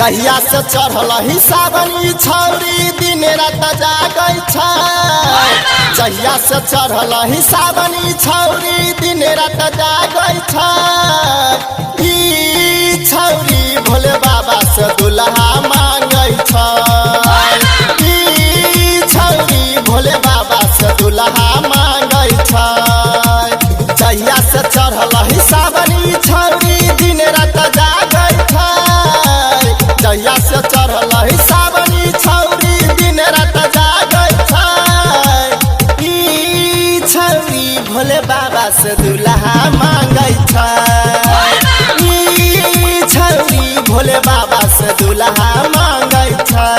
जहिया से चढ़ल ही सावनी छौरी दिन रात जागै छै। जहिया से चढ़ल ही सावनी छौरी दिन रात जागै छै। ई छौरी भोले बाबा से दुल्हा मांगै छै। ई छौरी भोले बाबा से दुल्हा मांगै छै। जहिया से चढ़ल ही सावनी छौरी दिन रात जागै छै। जहिया से चढ़ल ही सावनी छौरी दिन रात जागै छै। ई छौरी भोले बाबा से दुल्हा मांगै छै। ई छौरी भोले बाबा से दुल्हा मांगै छै।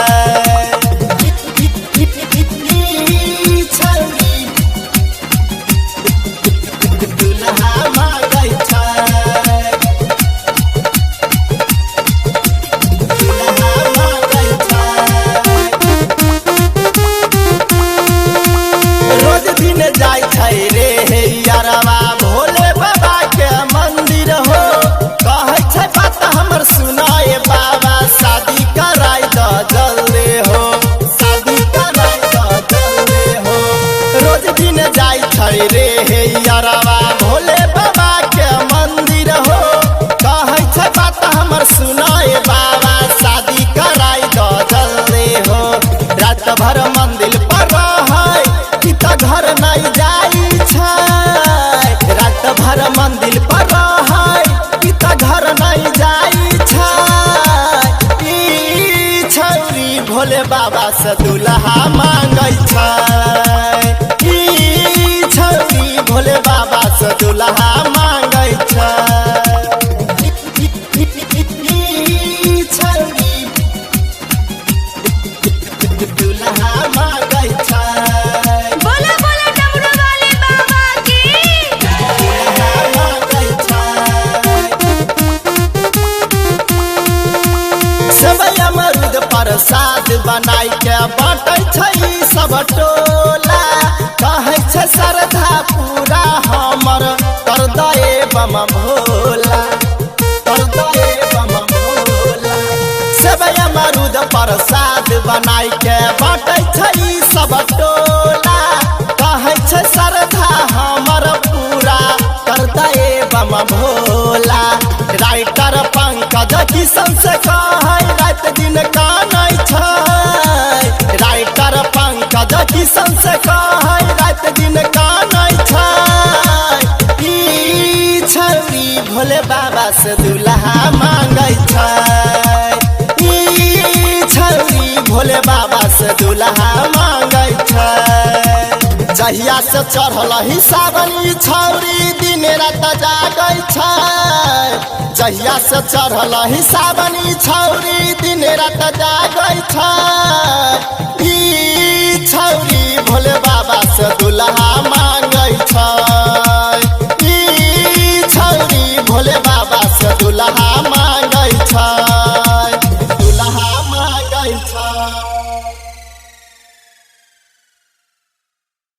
जाय छै रे हे यारवा भोले बाबा के मंदिर हो। कहै छै बात हमर सुनाए बाबा शादी कराय द जल्दी हो। शादी कराय द जल्दी हो। रोज दिन जाय छै रे हे यारवा भोले बाबा के मंदिर हो। कहै छै बात हमर सुनाए बाबा शादी कराय द जल्दी हो। रात भर मंदिर पर रहै कि त घर नहीं जाई छै। रात भर मंदिर पर रहै कि त घर नहीं जाई छै। ई छौरी भोले बाबा से दुल्हा मांगै छै। ई छौरी भोले बाबा से दुल्हा मांगै छै। दुल्हा मांगै छै। प्रसाद बनाई के बाँटै छै सब टोला। कहै छै श्रद्धा पूरा हमर कर दे बम भोला। कर दे बम भोला। सेवै अमरूद प्रसाद बनाई के बाँटै छै सब टोला। कहै छै श्रद्धा हमर पूरा कर दे बम भोला। राइटर पंकज किशन से कहै रात दिन कानै छै। राइटर पंकज किशन से कहै रात दिन कानै छै। ई छौरी भोले बाबा से दुल्हा मांगै छै। ई छौरी भोले बाबा से दुल्हा मांगै छै। जहिया से चढ़ल ही सावनी छौरी दिन रात जागै छै। जहिया से चढ़ल ही सावनी छौरी दिन रात जागै छै। ई छौरी